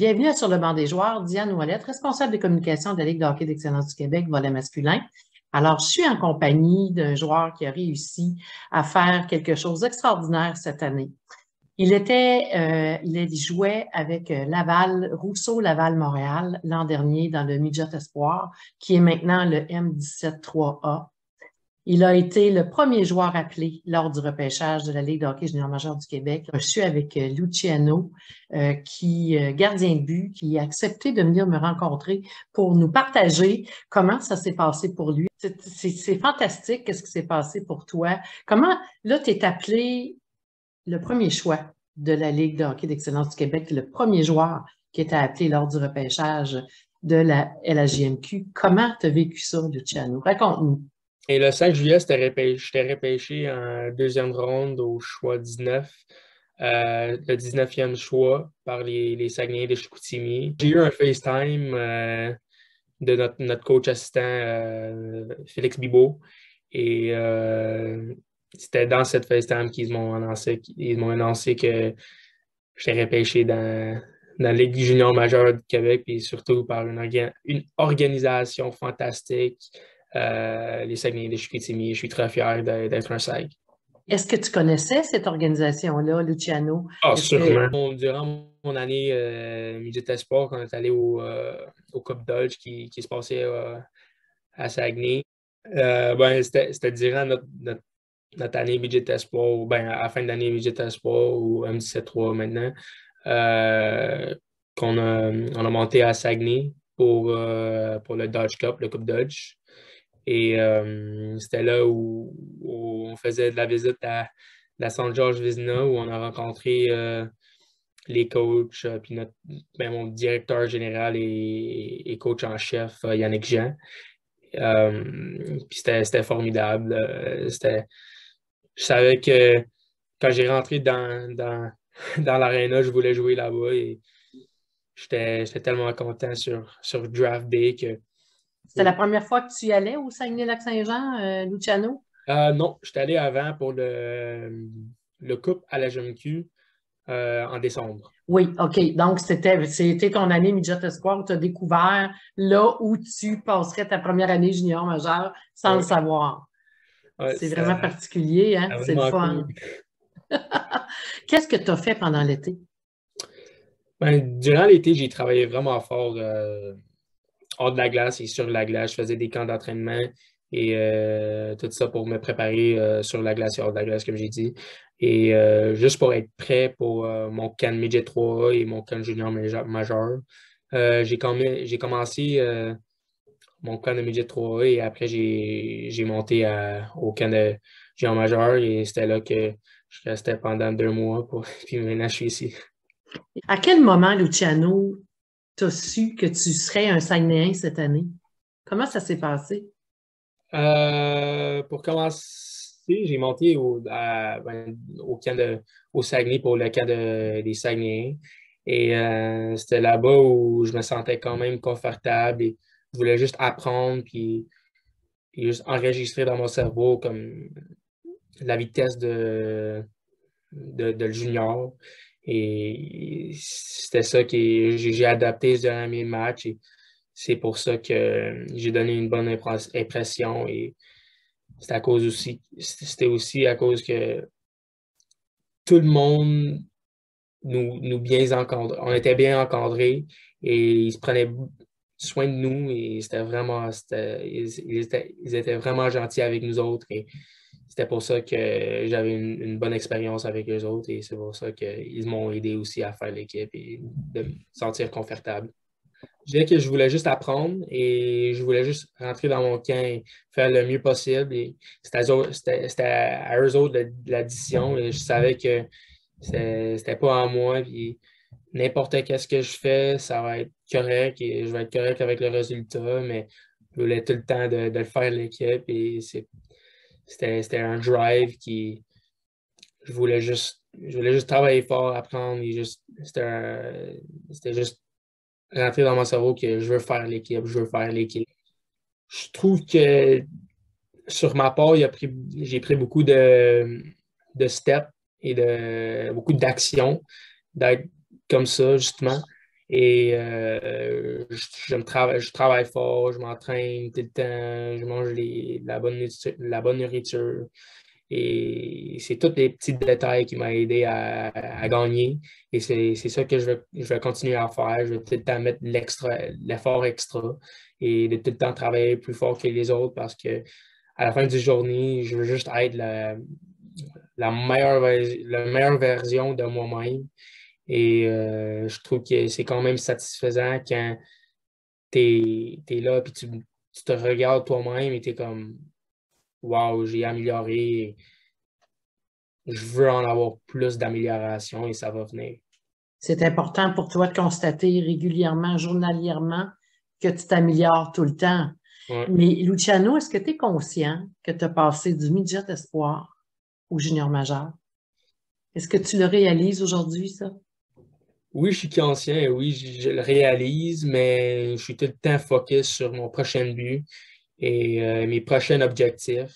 Bienvenue à Sur le banc des joueurs, Diane Ouellette, responsable de communication de la Ligue de hockey d'excellence du Québec, volet masculin. Alors, je suis en compagnie d'un joueur qui a réussi à faire quelque chose d'extraordinaire cette année. Il jouait avec Laval, Rousseau-Laval-Montréal l'an dernier dans le Midget Espoir, qui est maintenant le M17-3A. Il a été le premier joueur appelé lors du repêchage de la Ligue de hockey junior majeur du Québec. Je suis avec Luciano, gardien de but, qui a accepté de venir me rencontrer pour nous partager comment ça s'est passé pour lui. C'est fantastique, qu'est-ce qui s'est passé pour toi. Comment, là, tu es appelé le premier choix de la Ligue de hockey d'excellence du Québec, le premier joueur qui était appelé lors du repêchage de la LHJMQ. Comment tu as vécu ça, Luciano? Raconte-nous. Et le 5 juillet, j'étais repêché en deuxième ronde au choix 19, le 19e choix par les Saguenayens de Chicoutimi. J'ai eu un FaceTime de notre coach assistant Félix Bibeau. Et c'était dans cette FaceTime qu'ils m'ont annoncé que j'étais repêché dans la Ligue junior majeure du Québec, et surtout par une organisation fantastique. Les Saguenayens de Chicoutimi. Je suis très fier d'être un SAG. Est-ce que tu connaissais cette organisation-là, Luciano? Ah, Est-ce sûrement. que... Durant mon année Midget Espoir, quand on est allé au Coupe Dodge qui se passait à Saguenay, c'était durant notre année Midget Espoir, ou bien à la fin de l'année Midget Espoir ou M17-3 maintenant, on a monté à Saguenay pour le Dodge Cup, le Coupe Dodge. Et c'était là où on faisait de la visite à la Saint-Georges Vézina, où on a rencontré les coachs, puis mon directeur général et coach en chef, Yannick Jean. Puis c'était formidable. Je savais que quand j'ai rentré dans l'aréna, je voulais jouer là-bas, et j'étais tellement content sur Draft Day que C'était la première fois que tu y allais au Saguenay-Lac-Saint-Jean, Luciano? non, je suis allé avant pour le Coupe à la JMQ en décembre. Oui, OK. Donc, c'était ton année Midget Espoir où tu as découvert là où tu passerais ta première année junior majeure sans le Ouais, savoir. ouais, C'est vraiment particulier, hein? c'était C'est le vraiment fun. cool. Qu'est-ce que tu as fait pendant l'été? Durant l'été, j'ai travaillé vraiment fort hors de la glace et sur la glace. Je faisais des camps d'entraînement et tout ça pour me préparer sur la glace et hors de la glace, comme j'ai dit. Et juste pour être prêt pour mon camp de Midget 3A et mon camp junior majeur. J'ai commencé mon camp de Midget 3A, et après j'ai monté au camp de junior majeur, et c'était là que je restais pendant 2 mois. Puis maintenant, je suis ici. À quel moment, Luciano, tu as su que tu serais un Saguenayen cette année? Comment ça s'est passé? Pour commencer, j'ai monté au Saguenay pour le camp des Saguenayens. Et c'était là-bas où je me sentais quand même confortable, et je voulais juste apprendre, puis juste enregistrer dans mon cerveau comme la vitesse de le junior. Et c'était ça que j'ai adapté durant mes matchs. Et c'est pour ça que j'ai donné une bonne impression. Et c'était aussi à cause que tout le monde nous bien encadré. On était bien encadrés, et ils se prenaient soin de nous, et ils étaient vraiment gentils avec nous autres. Et c'était pour ça que j'avais une bonne expérience avec eux autres, et c'est pour ça qu'ils m'ont aidé aussi à faire l'équipe et de me sentir confortable. Je dirais que je voulais juste apprendre, et je voulais juste rentrer dans mon camp et faire le mieux possible. Et c'était à eux autres de la décision, et je savais que c'était pas à moi. Puis n'importe qu'est-ce que je fais, ça va être correct, et je vais être correct avec le résultat, mais je voulais tout le temps de le faire l'équipe, et c'était un drive qui. Je voulais juste travailler fort, apprendre, et c'était juste rentrer dans mon cerveau que je veux faire l'équipe, je veux faire l'équipe. Je trouve que sur ma part, j'ai pris beaucoup de steps et beaucoup d'actions d'être comme ça, justement. Et je travaille fort, je m'entraîne tout le temps, je mange la bonne nourriture. Et c'est tous les petits détails qui m'ont aidé à gagner. Et c'est ça que je vais continuer à faire. Je vais tout le temps mettre l'effort extra et de tout le temps travailler plus fort que les autres parce que à la fin du journée, je veux juste être la meilleure version de moi-même. Et je trouve que c'est quand même satisfaisant quand t'es là et tu te regardes toi-même et t'es comme wow, j'ai amélioré. Je veux en avoir plus d'amélioration et ça va venir. C'est important pour toi de constater régulièrement, journalièrement, que tu t'améliores tout le temps. Ouais. Mais Luciano, est-ce que tu es conscient que tu as passé du midget espoir au junior majeur? Est-ce que tu le réalises aujourd'hui, ça? Oui, je suis conscient et oui, je le réalise, mais je suis tout le temps focus sur mon prochain but et mes prochains objectifs.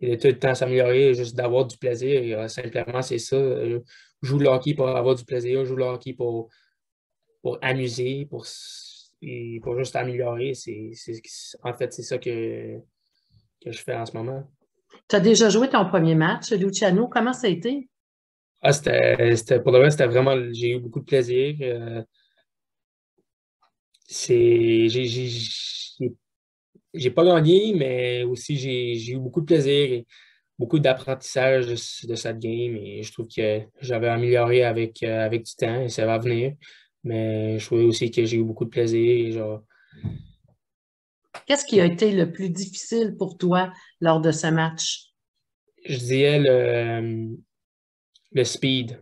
Et de tout le temps s'améliorer, juste d'avoir du plaisir. Et, simplement, c'est ça. Je joue le hockey pour avoir du plaisir, je joue le hockey pour amuser, et pour juste améliorer. En fait, c'est ça que je fais en ce moment. Tu as déjà joué ton premier match, Luciano. Comment ça a été? Ah, pour le reste, c'était vraiment, j'ai eu beaucoup de plaisir. C'est, j'ai pas gagné, mais aussi j'ai eu beaucoup de plaisir et beaucoup d'apprentissage de cette game. Et je trouve que j'avais amélioré avec du temps et ça va venir. Mais je trouvais aussi que j'ai eu beaucoup de plaisir. Et genre, Qu'est-ce qui a été le plus difficile pour toi lors de ce match? je dirais le speed.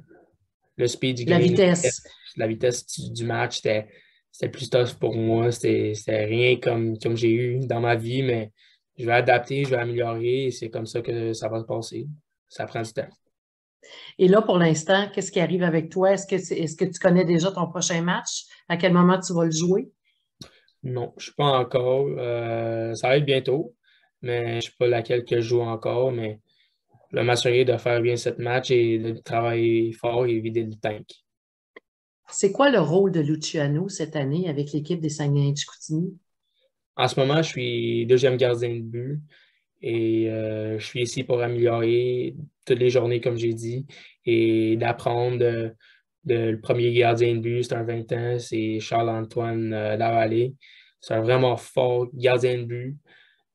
Le speed du La game, vitesse. la vitesse du match, c'était plus tough pour moi. C'était rien comme j'ai eu dans ma vie, mais je vais adapter, je vais améliorer et c'est comme ça que ça va se passer. Ça prend du temps. Et là, pour l'instant, qu'est-ce qui arrive avec toi? Est-ce que tu connais déjà ton prochain match? À quel moment tu vas le jouer? Non, je ne suis pas encore. Ça va être bientôt, mais je ne sais pas laquelle que je joue encore, mais je vais m'assurer de faire bien cette match et de travailler fort et vider le tank. C'est quoi le rôle de Luciano cette année avec l'équipe des Saguenay-Chicoutimi? En ce moment, je suis deuxième gardien de but. Et je suis ici pour améliorer toutes les journées, comme j'ai dit, et d'apprendre le premier gardien de but, c'est un 20 ans, c'est Charles-Antoine Lavallée. C'est un vraiment fort gardien de but,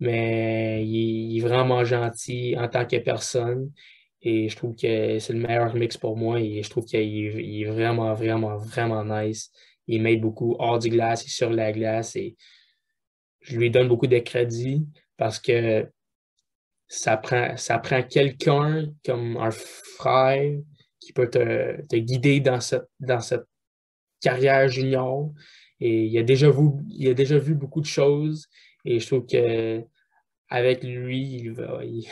mais il est vraiment gentil en tant que personne. Et je trouve que c'est le meilleur mix pour moi et je trouve qu'il est vraiment, vraiment, vraiment nice. Il m'aide beaucoup hors du glace et sur la glace et je lui donne beaucoup de crédit parce que ça prend quelqu'un comme un frère qui peut te guider dans cette carrière junior. Et il a déjà vu beaucoup de choses. Et je trouve que avec lui, il va Il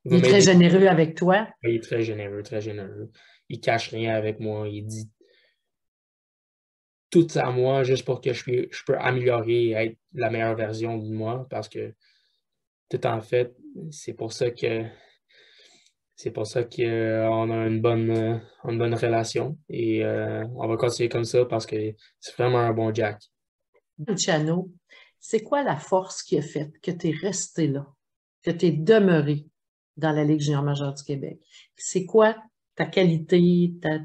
est très m'aider. généreux avec toi. Il est très généreux, très généreux. Il cache rien avec moi. Il dit tout à moi juste pour que je peux améliorer et être la meilleure version de moi parce que tout en fait, c'est pour ça que C'est pour ça qu'on a une bonne relation et on va continuer comme ça parce que c'est vraiment un bon Jack. Luciano, c'est quoi la force qui a fait que tu es resté là, que tu es demeuré dans la Ligue junior majeure du Québec? C'est quoi ta qualité, ta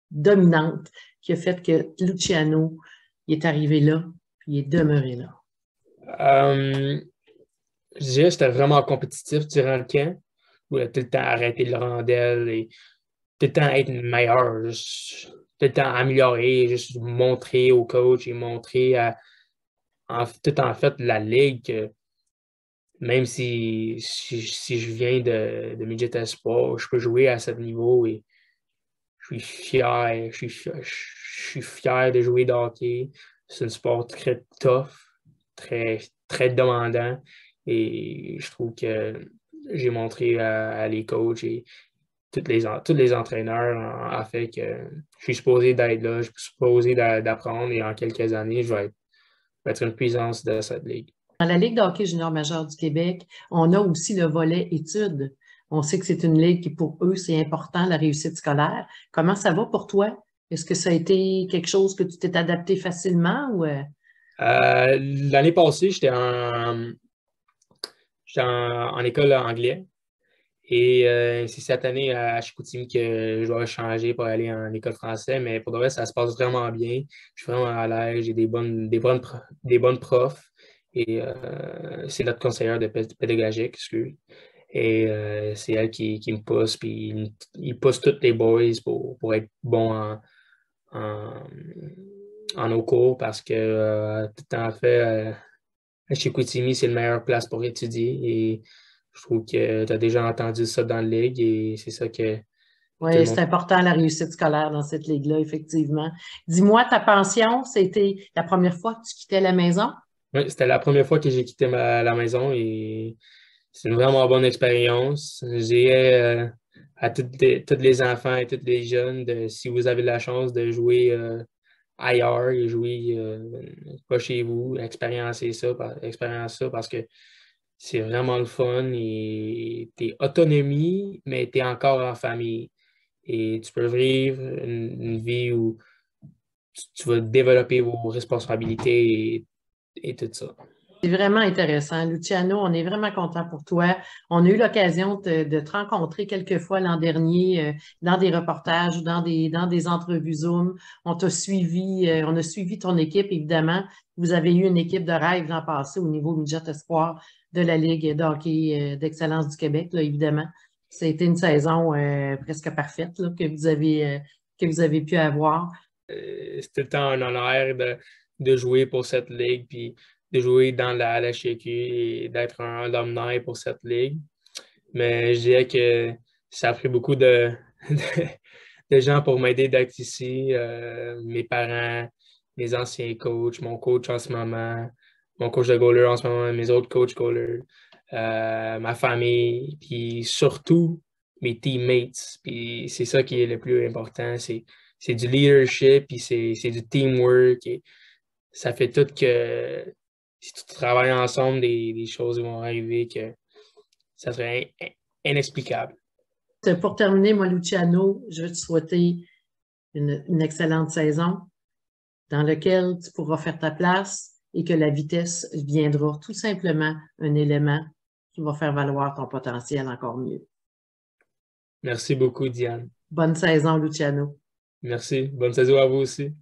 dominante qui a fait que Luciano il est arrivé là, puis il est demeuré là? Euh, je dirais que j'étais vraiment compétitif durant le camp. Où tout le temps arrêter le rondelle et tout le temps être meilleur, tout le temps améliorer, juste montrer au coach et montrer tout en fait la ligue que même si je viens de Midget Espoir, je peux jouer à ce niveau et je suis fier, je suis fier de jouer de hockey. C'est un sport très tough, très, très demandant. Et je trouve que j'ai montré à les coachs et tous les entraîneurs en fait que je suis supposé d'être là, je suis supposé d'apprendre et en quelques années, je vais être une puissance de cette ligue. Dans la Ligue de hockey junior majeure du Québec, on a aussi le volet études. On sait que c'est une ligue qui, pour eux, c'est important, la réussite scolaire. Comment ça va pour toi? Est-ce que ça a été quelque chose que tu t'es adapté facilement ou L'année passée, j'étais en école anglais. Et c'est cette année à Chicoutimi que je dois changer pour aller en école française. Mais pour le reste, ça se passe vraiment bien. Je suis vraiment à l'aise. J'ai des bonnes profs. Et c'est notre conseillère de pédagogique, excuse. Et c'est elle qui me pousse. Puis il pousse tous les boys pour être bons en, en nos cours parce que tout en fait, à Chicoutimi, c'est la meilleure place pour étudier. Et je trouve que tu as déjà entendu ça dans la ligue et c'est ça que tout le oui, monde. c'est important la réussite scolaire dans cette ligue-là, effectivement. Dis-moi, ta pension, c'était la première fois que tu quittais la maison? Oui, c'était la première fois que j'ai quitté la maison et c'est une vraiment bonne expérience. J'ai à tous les enfants et tous les jeunes, si vous avez la chance de jouer ailleurs et jouer pas chez vous, expérience ça parce que c'est vraiment le fun et t'es autonomie, mais t'es encore en famille. Et tu peux vivre une vie où tu vas développer vos responsabilités et tout ça. C'est vraiment intéressant. Luciano, on est vraiment content pour toi. On a eu l'occasion de te rencontrer quelques fois l'an dernier dans des reportages ou dans des entrevues Zoom. On t'a suivi, on a suivi ton équipe, évidemment. Vous avez eu une équipe de rêve l'an passé au niveau Midget Espoir de la Ligue de hockey d'excellence du Québec, là, évidemment. Ça a été une saison presque parfaite là, que vous avez pu avoir. C'est tout le temps un honneur de jouer pour cette ligue, puis de jouer dans la LHQ et d'être un alumni pour cette ligue. Mais je dirais que ça a pris beaucoup de gens pour m'aider d'être ici. Mes parents, mes anciens coachs, mon coach en ce moment, mon coach de goaler en ce moment, mes autres coachs goalers, ma famille, puis surtout mes teammates. Puis c'est ça qui est le plus important. C'est du leadership, puis c'est du teamwork. Et ça fait tout que si tu travailles ensemble, des choses vont arriver que ça serait inexplicable. Pour terminer, moi, Luciano, je veux te souhaiter une excellente saison dans laquelle tu pourras faire ta place et que la vitesse viendra tout simplement un élément qui va faire valoir ton potentiel encore mieux. Merci beaucoup, Diane. Bonne saison, Luciano. Merci. Bonne saison à vous aussi.